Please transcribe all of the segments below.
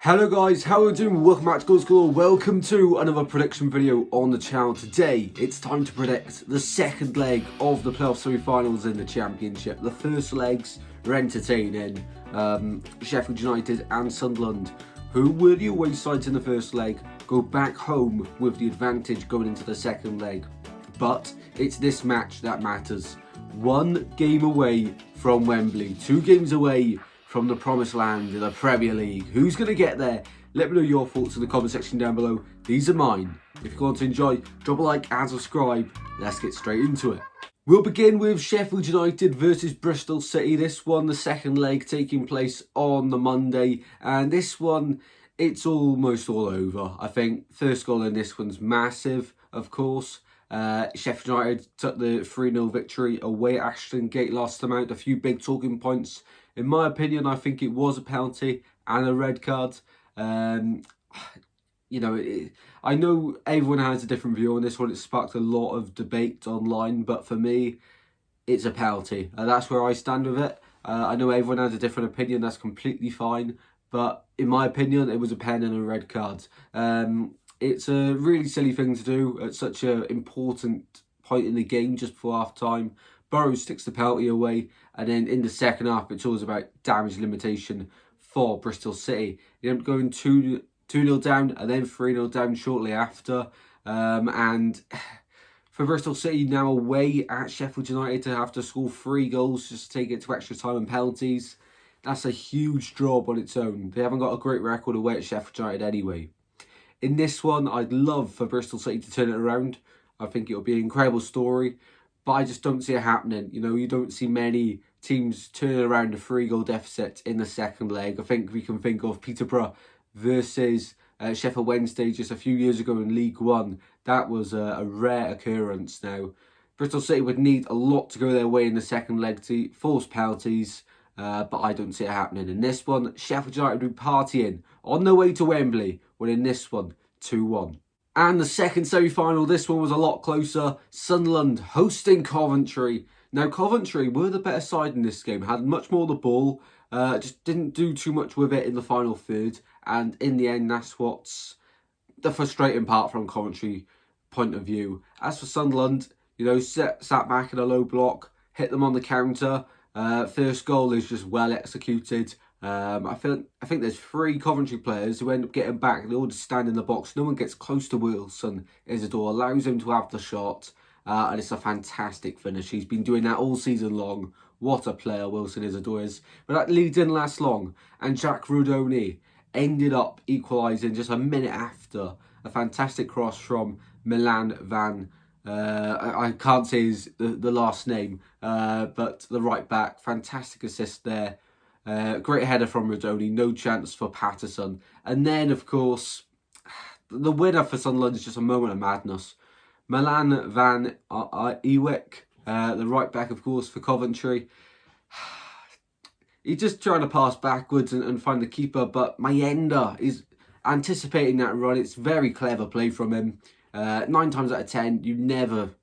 Hello guys, how are you doing? Welcome back to Goals Galore. Welcome to another prediction video on the channel. Today, it's time to predict the second leg of the playoff semi-finals in the Championship. The first legs are entertaining. Sheffield United and Sunderland, who were the away sides in the first leg, go back home with the advantage going into the second leg. But it's this match that matters. One game away from Wembley, 2 games away from the promised land in the Premier League. Who's going to get there? Let me know your thoughts in the comment section down below. These are mine. If you're going to enjoy, drop a like and subscribe. Let's get straight into it. We'll begin with Sheffield United versus Bristol City. This one, the second leg, taking place on the Monday. And this one, it's almost all over. I think first goal in this one's massive, of course. Sheffield United took the 3-0 victory away at Ashton Gate last time out. A few big talking points. In my opinion, I think it was a penalty and a red card. I know everyone has a different view on this one. It sparked a lot of debate online, but for me, it's a penalty. That's where I stand with it. I know everyone has a different opinion. That's completely fine. But in my opinion, it was a pen and a red card. It's a really silly thing to do at such an important point in the game just before half time. Burrows sticks the penalty away, and then in the second half, it's always about damage limitation for Bristol City. They end up going 2-0 down and then 3-0 down shortly after. And for Bristol City now away at Sheffield United to have to score 3 goals just to take it to extra time and penalties, that's a huge job on its own. They haven't got a great record away at Sheffield United anyway. In this one, I'd love for Bristol City to turn it around. I think it'll be an incredible story. But I just don't see it happening. You don't see many teams turning around a 3-goal deficit in the second leg. I think we can think of Peterborough versus Sheffield Wednesday just a few years ago in League One. That was a rare occurrence now. Bristol City would need a lot to go their way in the second leg to force penalties. But I don't see it happening. In this one, Sheffield United will be partying on their way to Wembley, winning this one 2-1. And the second semi-final, this one was a lot closer. Sunderland hosting Coventry. Now, Coventry were the better side in this game, had much more of the ball, just didn't do too much with it in the final third. And in the end, that's what's the frustrating part from Coventry point of view. As for Sunderland, sat back in a low block, hit them on the counter. First goal is just well executed. I think there's 3 Coventry players who end up getting back. They all just stand in the box. No one gets close to Wilson. Isidore allows him to have the shot. And it's a fantastic finish. He's been doing that all season long. What a player Wilson Isidore is. But that lead didn't last long. And Jack Rudoni ended up equalising just a minute after. A fantastic cross from Milan Van. I can't say the last name. But the right back. Fantastic assist there. Great header from Rodoni, no chance for Patterson. And then, of course, the winner for Sunderland is just a moment of madness. Milan Van Ewijk, the right back, of course, for Coventry. He's just trying to pass backwards and find the keeper, but Mayenda is anticipating that run. It's very clever play from him. 9 times out of 10, you never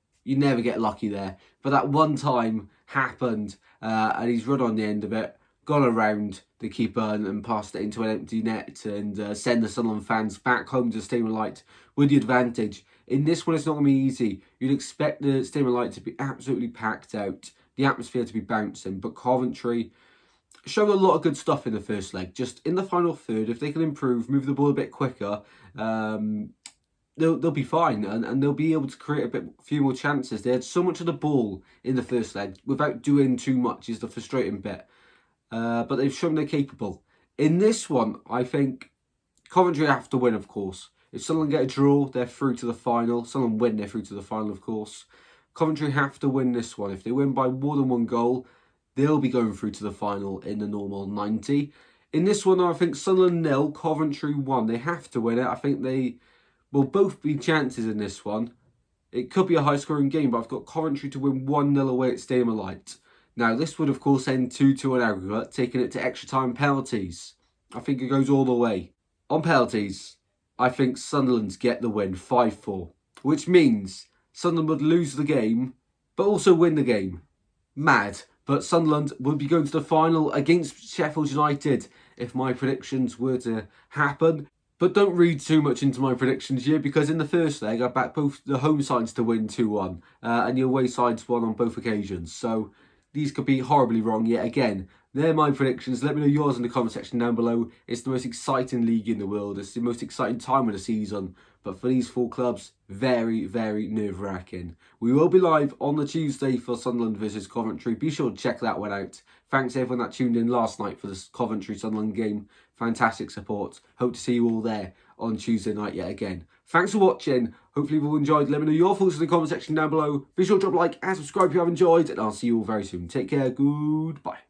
get lucky there. But that one time happened, and he's run on the end of it. Gone around the keeper and passed it into an empty net and send the Sunderland fans back home to the Stadium of Light with the advantage. In this one, it's not going to be easy. You'd expect the Stadium of Light to be absolutely packed out, the atmosphere to be bouncing, but Coventry showed a lot of good stuff in the first leg. Just in the final third, if they can improve, move the ball a bit quicker, they'll be fine and they'll be able to create a few more chances. They had so much of the ball in the first leg without doing too much is the frustrating bit. But they've shown they're capable. In this one, I think Coventry have to win, of course. If Sunderland get a draw, they're through to the final. Sunderland win, they're through to the final, of course. Coventry have to win this one. If they win by more than 1 goal, they'll be going through to the final in the normal 90. In this one, I think Sunderland 0, Coventry 1. They have to win it. I think they will both be chances in this one. It could be a high-scoring game, but I've got Coventry to win 1-0 away at Stadium of Light. Now, this would, of course, end 2-2 on aggregate, taking it to extra time penalties. I think it goes all the way. On penalties, I think Sunderland get the win, 5-4. Which means Sunderland would lose the game, but also win the game. Mad. But Sunderland will be going to the final against Sheffield United if my predictions were to happen. But don't read too much into my predictions here, because in the first leg I backed both the home sides to win 2-1 and the away sides won on both occasions. So these could be horribly wrong yet again. They're my predictions. Let me know yours in the comment section down below. It's the most exciting league in the world. It's the most exciting time of the season. But for these four clubs, very, very nerve-wracking. We will be live on the Tuesday for Sunderland versus Coventry. Be sure to check that one out. Thanks everyone that tuned in last night for the Coventry-Sunderland game. Fantastic support. Hope to see you all there on Tuesday night yet again. Thanks for watching. Hopefully you've all enjoyed. Let me know your thoughts in the comment section down below. Be sure to drop a like and subscribe if you have enjoyed. And I'll see you all very soon. Take care. Goodbye.